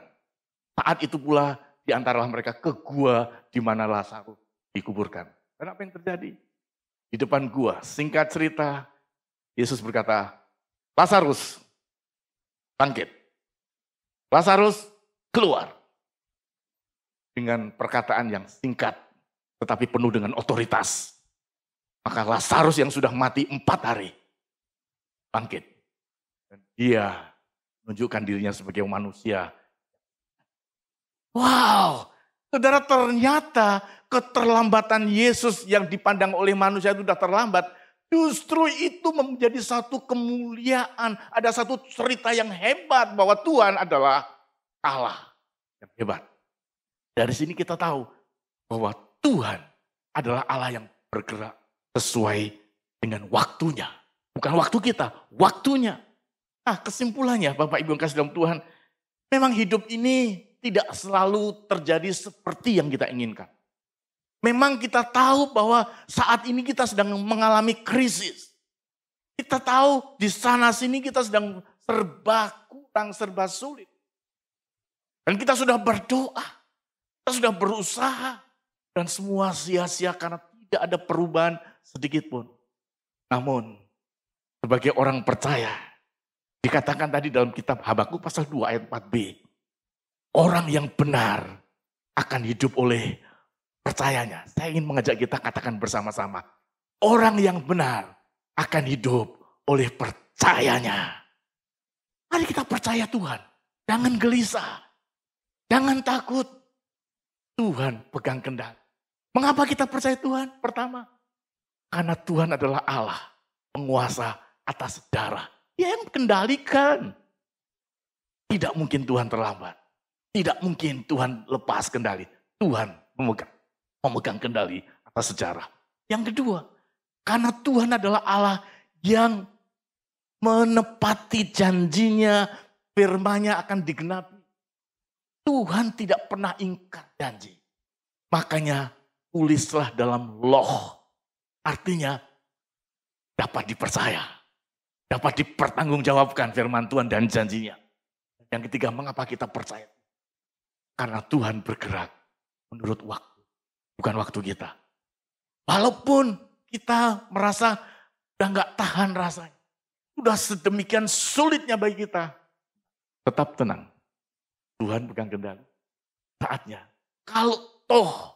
Saat itu pula diantarlah mereka ke gua di mana Lazarus dikuburkan. Dan apa yang terjadi? Di depan gua, singkat cerita, Yesus berkata, Lazarus, bangkit. Lazarus, keluar. Dengan perkataan yang singkat, tetapi penuh dengan otoritas. Maka Lazarus yang sudah mati 4 hari, bangkit. Dan dia menunjukkan dirinya sebagai manusia. Wow, saudara, ternyata keterlambatan Yesus yang dipandang oleh manusia itu sudah terlambat. Justru itu menjadi satu kemuliaan. Ada satu cerita yang hebat bahwa Tuhan adalah Allah yang hebat. Dari sini kita tahu bahwa Tuhan adalah Allah yang bergerak sesuai dengan waktunya. Bukan waktu kita, waktunya. Nah, kesimpulannya Bapak Ibu yang kasih dalam Tuhan, memang hidup ini tidak selalu terjadi seperti yang kita inginkan. Memang kita tahu bahwa saat ini kita sedang mengalami krisis. Kita tahu di sana sini kita sedang serba kurang, serba sulit. Dan kita sudah berdoa, kita sudah berusaha, dan semua sia-sia karena tidak ada perubahan sedikit pun. Namun, sebagai orang percaya, dikatakan tadi dalam kitab Habakuk pasal 2 ayat 4b. Orang yang benar akan hidup oleh percayanya. Saya ingin mengajak kita katakan bersama-sama. Orang yang benar akan hidup oleh percayanya. Mari kita percaya Tuhan. Jangan gelisah. Jangan takut. Tuhan pegang kendali. Mengapa kita percaya Tuhan? Pertama, karena Tuhan adalah Allah, penguasa atas sejarah. Dia yang kendalikan. Tidak mungkin Tuhan terlambat. Tidak mungkin Tuhan lepas kendali. Tuhan memegang. memegang kendali atas sejarah. Yang kedua, karena Tuhan adalah Allah yang menepati janjinya, firman-Nya akan digenapi. Tuhan tidak pernah ingkar janji. Makanya tulislah dalam loh. Artinya dapat dipercaya. Dapat dipertanggungjawabkan firman Tuhan dan janjinya. Yang ketiga, mengapa kita percaya? Karena Tuhan bergerak menurut waktu. Bukan waktu kita. Walaupun kita merasa udah gak tahan rasanya. Udah sedemikian sulitnya bagi kita. Tetap tenang. Tuhan pegang kendali. Saatnya. Kalau toh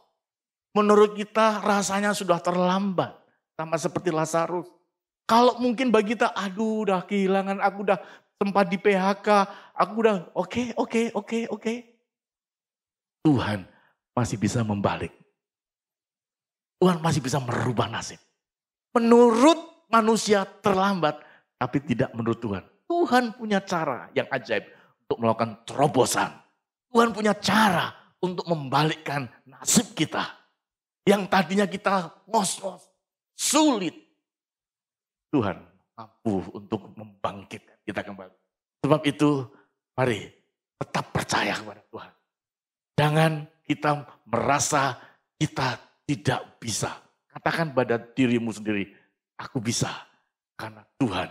menurut kita rasanya sudah terlambat. Sama seperti Lazarus. Kalau mungkin bagi kita, aduh udah kehilangan, aku udah sempat di PHK. Aku udah oke. Tuhan masih bisa membalik. Tuhan masih bisa merubah nasib. Menurut manusia terlambat, tapi tidak menurut Tuhan. Tuhan punya cara yang ajaib untuk melakukan terobosan. Tuhan punya cara untuk membalikkan nasib kita. Yang tadinya kita ngos-ngos, sulit. Tuhan mampu untuk membangkitkan kita kembali. Sebab itu, mari tetap percaya kepada Tuhan. Jangan kita merasa kita tidak bisa. Katakan pada dirimu sendiri, aku bisa. Karena Tuhan,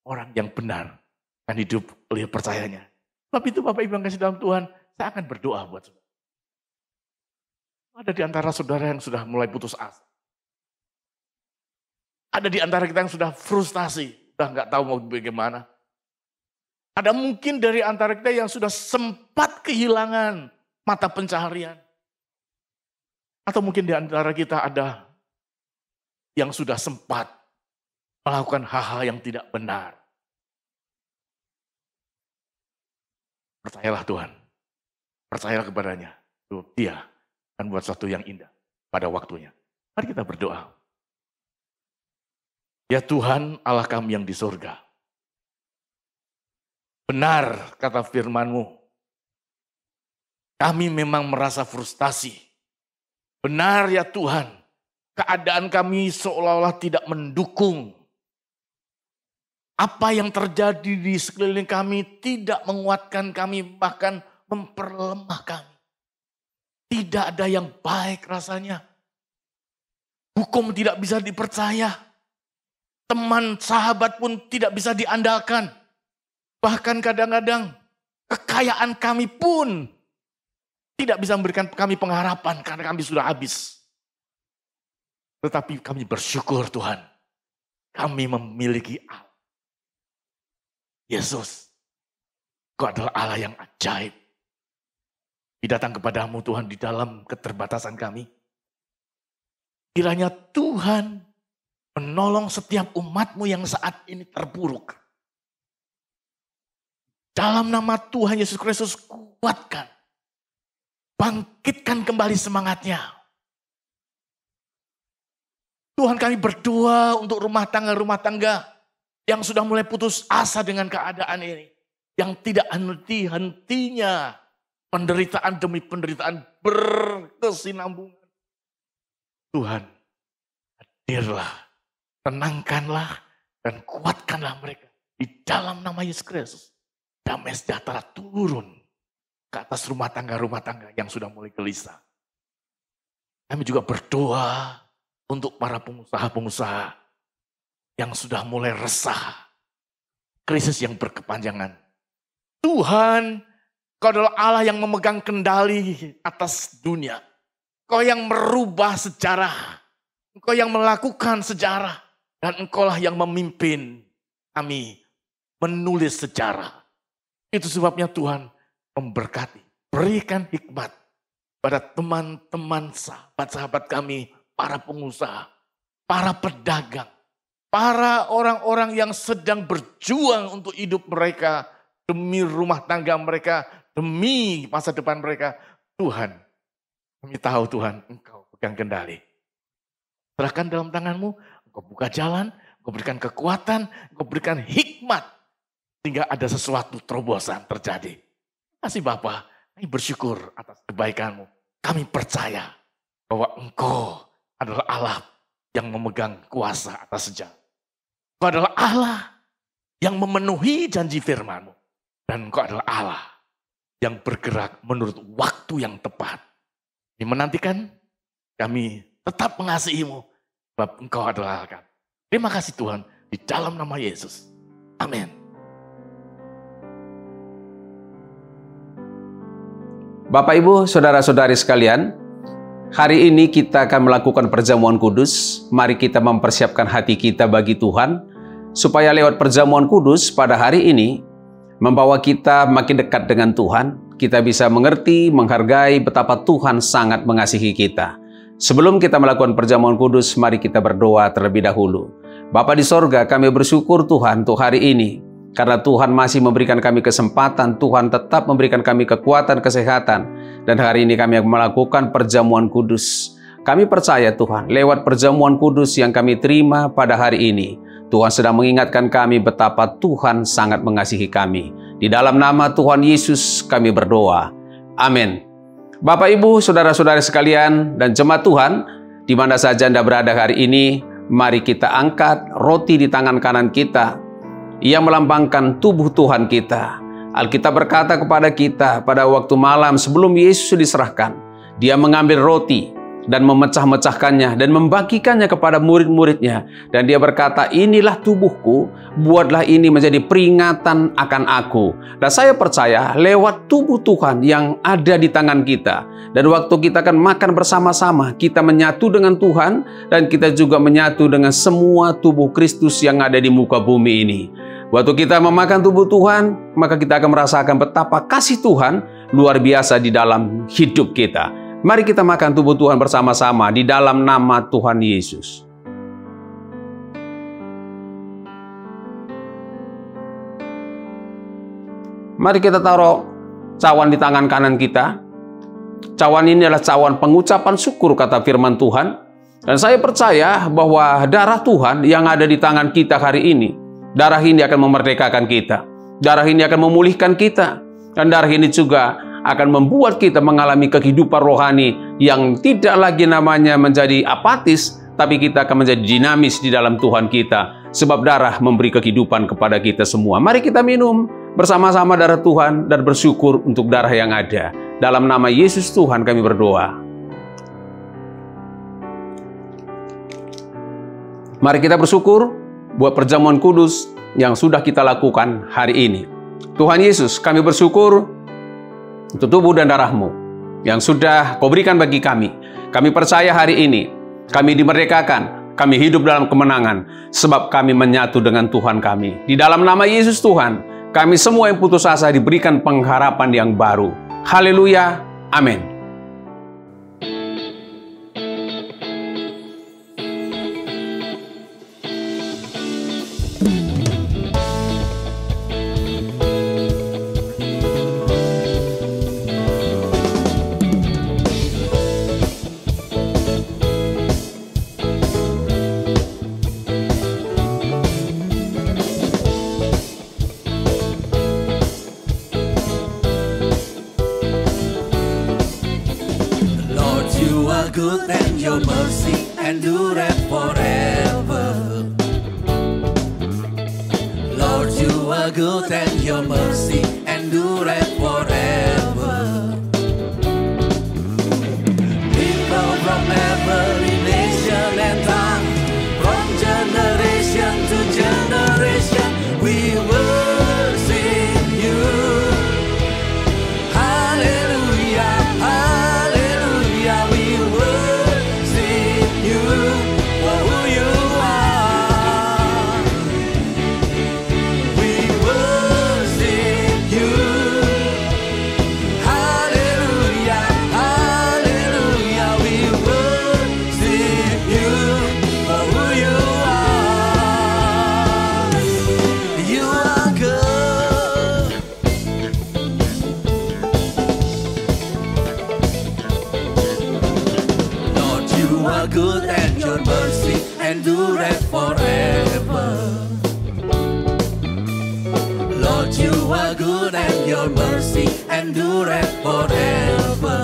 orang yang benar, akan hidup oleh percayanya. Sebab itu Bapak Ibu yang kasih dalam Tuhan, saya akan berdoa buat saudara. Ada di antara saudara yang sudah mulai putus asa. Ada di antara kita yang sudah frustasi, udah nggak tahu mau bagaimana. Ada mungkin dari antara kita yang sudah sempat kehilangan mata pencaharian. Atau mungkin di antara kita ada yang sudah sempat melakukan hal-hal yang tidak benar. Percayalah Tuhan. Percayalah kepadanya. Dia akan buat sesuatu yang indah pada waktunya. Mari kita berdoa. Ya Tuhan Allah kami yang di surga. Benar kata firman-Mu. Kami memang merasa frustasi. Benar ya Tuhan. Keadaan kami seolah-olah tidak mendukung. Apa yang terjadi di sekeliling kami tidak menguatkan kami, bahkan memperlemah kami. Tidak ada yang baik rasanya. Hukum tidak bisa dipercaya. Teman, sahabat pun tidak bisa diandalkan. Bahkan kadang-kadang kekayaan kami pun tidak bisa memberikan kami pengharapan karena kami sudah habis. Tetapi kami bersyukur Tuhan. Kami memiliki Allah. Yesus, Kau adalah Allah yang ajaib. Datang kepadamu Tuhan di dalam keterbatasan kami. Kiranya Tuhan menolong setiap umat-Mu yang saat ini terpuruk. Dalam nama Tuhan Yesus Kristus kuatkan. Bangkitkan kembali semangatnya. Tuhan kami berdoa untuk rumah tangga yang sudah mulai putus asa dengan keadaan ini. Yang tidak henti-hentinya penderitaan demi penderitaan berkesinambungan. Tuhan, hadirlah. Tenangkanlah dan kuatkanlah mereka. Di dalam nama Yesus Kristus. Damai sejahtera turun ke atas rumah tangga yang sudah mulai gelisah. Kami juga berdoa untuk para pengusaha-pengusaha yang sudah mulai resah. Krisis yang berkepanjangan. Tuhan, Kau adalah Allah yang memegang kendali atas dunia. Kau yang merubah sejarah. Engkau yang melakukan sejarah. Dan Engkaulah yang memimpin kami menulis sejarah. Itu sebabnya Tuhan memberkati. Berikan hikmat pada teman-teman sahabat-sahabat kami. Para pengusaha, para pedagang. Para orang-orang yang sedang berjuang untuk hidup mereka. Demi rumah tangga mereka. Demi masa depan mereka. Tuhan, kami tahu Tuhan Engkau pegang kendali. Serahkan dalam tangan-Mu. Engkau buka jalan, Engkau berikan kekuatan, Engkau berikan hikmat. Sehingga ada sesuatu terobosan terjadi. Terima kasih Bapa, kami bersyukur atas kebaikan-Mu. Kami percaya bahwa Engkau adalah Allah yang memegang kuasa atas sejarah. Engkau adalah Allah yang memenuhi janji firman-Mu. Dan Engkau adalah Allah yang bergerak menurut waktu yang tepat. Ini menantikan kami tetap mengasihi-Mu, sebab Engkau adalah Allah. Terima kasih Tuhan, di dalam nama Yesus. Amin. Bapak, Ibu, Saudara-saudari sekalian, hari ini kita akan melakukan perjamuan kudus. Mari kita mempersiapkan hati kita bagi Tuhan, supaya lewat perjamuan kudus pada hari ini, membawa kita makin dekat dengan Tuhan. Kita bisa mengerti, menghargai betapa Tuhan sangat mengasihi kita. Sebelum kita melakukan perjamuan kudus, mari kita berdoa terlebih dahulu. Bapa di sorga, kami bersyukur Tuhan untuk hari ini. Karena Tuhan masih memberikan kami kesempatan, Tuhan tetap memberikan kami kekuatan, kesehatan. Dan hari ini kami akan melakukan perjamuan kudus. Kami percaya Tuhan, lewat perjamuan kudus yang kami terima pada hari ini, Tuhan sedang mengingatkan kami betapa Tuhan sangat mengasihi kami. Di dalam nama Tuhan Yesus kami berdoa. Amin. Bapak, Ibu, Saudara-saudari sekalian, dan jemaat Tuhan, di mana saja Anda berada hari ini, mari kita angkat roti di tangan kanan kita yang melambangkan tubuh Tuhan kita. Alkitab berkata kepada kita pada waktu malam sebelum Yesus diserahkan, Dia mengambil roti dan memecah-mecahkannya dan membagikannya kepada murid-muridnya. Dan Dia berkata, inilah tubuhku, buatlah ini menjadi peringatan akan aku. Dan saya percaya lewat tubuh Tuhan yang ada di tangan kita, dan waktu kita akan makan bersama-sama, kita menyatu dengan Tuhan, dan kita juga menyatu dengan semua tubuh Kristus yang ada di muka bumi ini. Waktu kita memakan tubuh Tuhan, maka kita akan merasakan betapa kasih Tuhan luar biasa di dalam hidup kita. Mari kita makan tubuh Tuhan bersama-sama di dalam nama Tuhan Yesus. Mari kita taruh cawan di tangan kanan kita. Cawan ini adalah cawan pengucapan syukur, kata firman Tuhan. Dan saya percaya bahwa darah Tuhan yang ada di tangan kita hari ini, darah ini akan memerdekakan kita. Darah ini akan memulihkan kita. Dan darah ini juga akan membuat kita mengalami kehidupan rohani yang tidak lagi namanya menjadi apatis, tapi kita akan menjadi dinamis di dalam Tuhan kita. Sebab darah memberi kehidupan kepada kita semua. Mari kita minum bersama-sama darah Tuhan dan bersyukur untuk darah yang ada. Dalam nama Yesus Tuhan kami berdoa. Mari kita bersyukur buat perjamuan kudus yang sudah kita lakukan hari ini. Tuhan Yesus, kami bersyukur untuk tubuh dan darah-Mu yang sudah Kau berikan bagi kami. Kami percaya hari ini kami dimerdekakan, kami hidup dalam kemenangan, sebab kami menyatu dengan Tuhan kami. Di dalam nama Yesus Tuhan, kami semua yang putus asa diberikan pengharapan yang baru. Haleluya, amin. Good and your mercy endureth forever. Lord, you are good and your mercy endureth forever. People from every nation and tongue, from generation to generation, we worship you. Hallelujah, hallelujah, we worship you for who you are. We worship you. Hallelujah, hallelujah, we worship you for who you are. You are good. Lord, you are good and your mercy endureth forever. Lord, you are good and your mercy endureth forever.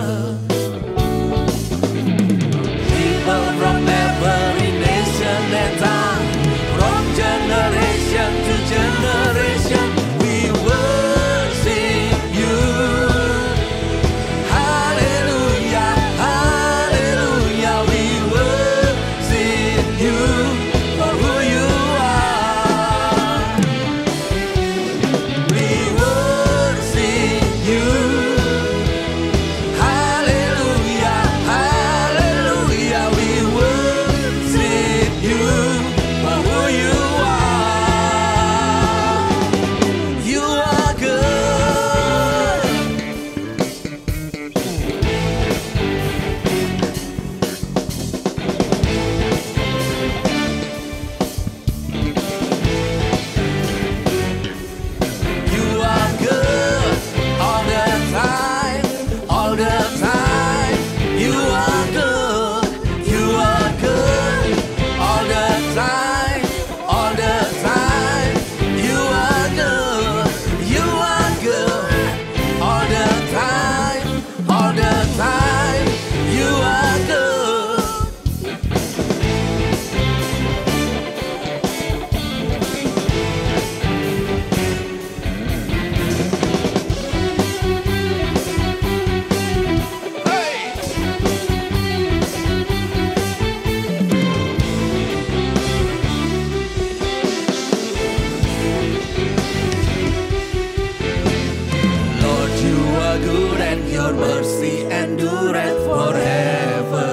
endureth forever.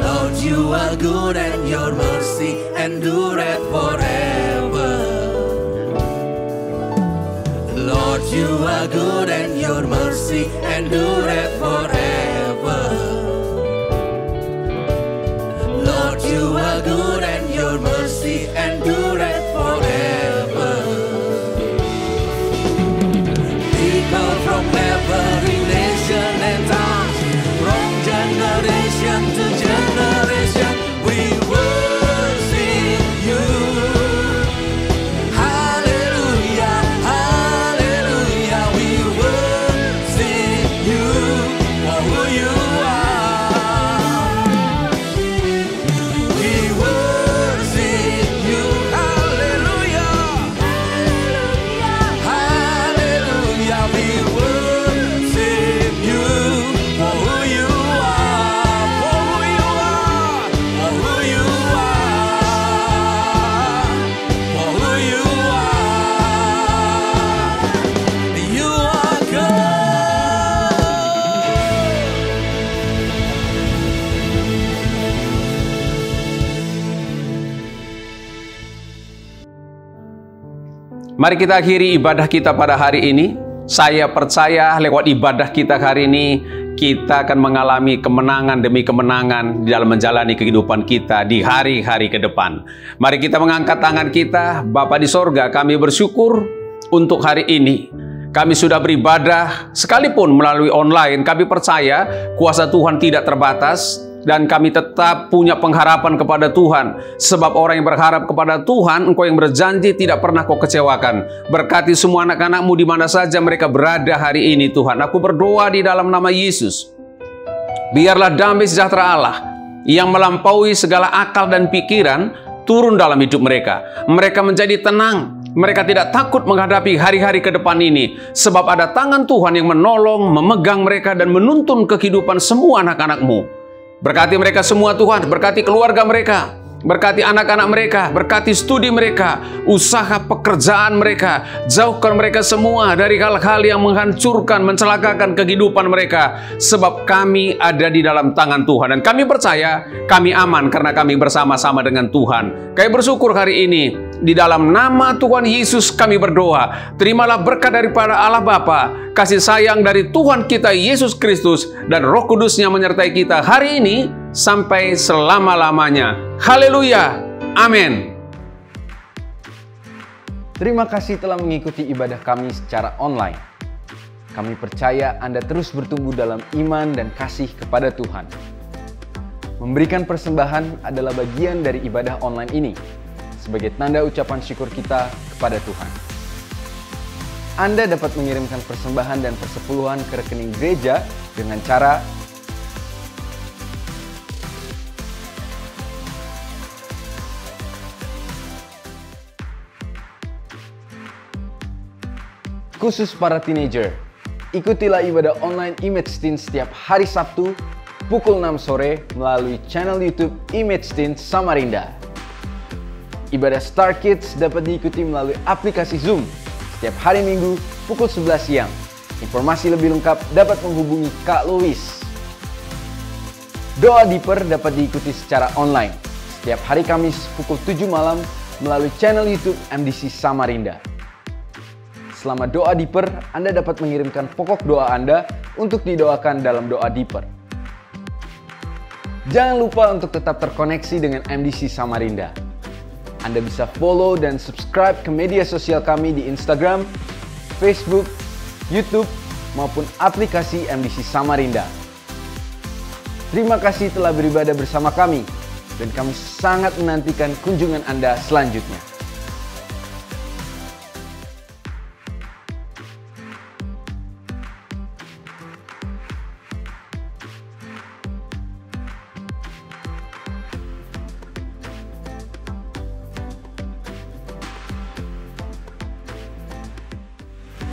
Lord, you are good and your mercy endureth forever. Lord, you are good and your mercy endureth forever. Lord, you are good and your mercy endureth forever. People from every nation and tongue, from generation to generation, we worship you. Hallelujah, hallelujah, we worship you for who you are. We worship you, hallelujah, hallelujah, we worship you for who you are, for who you are, for who you are, for who you are. You are good. Mari kita akhiri ibadah kita pada hari ini. Saya percaya lewat ibadah kita hari ini, kita akan mengalami kemenangan demi kemenangan di dalam menjalani kehidupan kita di hari-hari ke depan. Mari kita mengangkat tangan kita. Bapa di sorga, kami bersyukur untuk hari ini. Kami sudah beribadah sekalipun melalui online. Kami percaya kuasa Tuhan tidak terbatas. Dan kami tetap punya pengharapan kepada Tuhan. Sebab orang yang berharap kepada Tuhan, Engkau yang berjanji tidak pernah Kau kecewakan. Berkati semua anak-anak-Mu di mana saja mereka berada hari ini Tuhan. Aku berdoa di dalam nama Yesus. Biarlah damai sejahtera Allah yang melampaui segala akal dan pikiran turun dalam hidup mereka. Mereka menjadi tenang. Mereka tidak takut menghadapi hari-hari ke depan ini. Sebab ada tangan Tuhan yang menolong, memegang mereka dan menuntun kehidupan semua anak-anak-Mu. Berkati mereka semua Tuhan, berkati keluarga mereka, berkati anak-anak mereka, berkati studi mereka, usaha pekerjaan mereka. Jauhkan mereka semua dari hal-hal yang menghancurkan, mencelakakan kehidupan mereka. Sebab kami ada di dalam tangan Tuhan. Dan kami percaya kami aman karena kami bersama-sama dengan Tuhan. Kami bersyukur hari ini. Di dalam nama Tuhan Yesus kami berdoa. Terimalah berkat daripada Allah Bapa, kasih sayang dari Tuhan kita Yesus Kristus, dan Roh Kudus-Nya menyertai kita hari ini sampai selama-lamanya. Haleluya. Amin. Terima kasih telah mengikuti ibadah kami secara online. Kami percaya Anda terus bertumbuh dalam iman dan kasih kepada Tuhan. Memberikan persembahan adalah bagian dari ibadah online ini, sebagai tanda ucapan syukur kita kepada Tuhan. Anda dapat mengirimkan persembahan dan persepuluhan ke rekening gereja dengan cara khusus para teenager. Ikutilah ibadah online Image Teen setiap hari Sabtu pukul 6 sore melalui channel YouTube Image Teen Samarinda. Ibadah Star Kids dapat diikuti melalui aplikasi Zoom setiap hari Minggu pukul 11 siang. Informasi lebih lengkap dapat menghubungi Kak Louis. Doa Deeper dapat diikuti secara online setiap hari Kamis pukul 7 malam melalui channel YouTube MDC Samarinda. Selama Doa Deeper, Anda dapat mengirimkan pokok doa Anda untuk didoakan dalam Doa Deeper. Jangan lupa untuk tetap terkoneksi dengan MDC Samarinda. Anda bisa follow dan subscribe ke media sosial kami di Instagram, Facebook, YouTube, maupun aplikasi MDC Samarinda. Terima kasih telah beribadah bersama kami, dan kami sangat menantikan kunjungan Anda selanjutnya.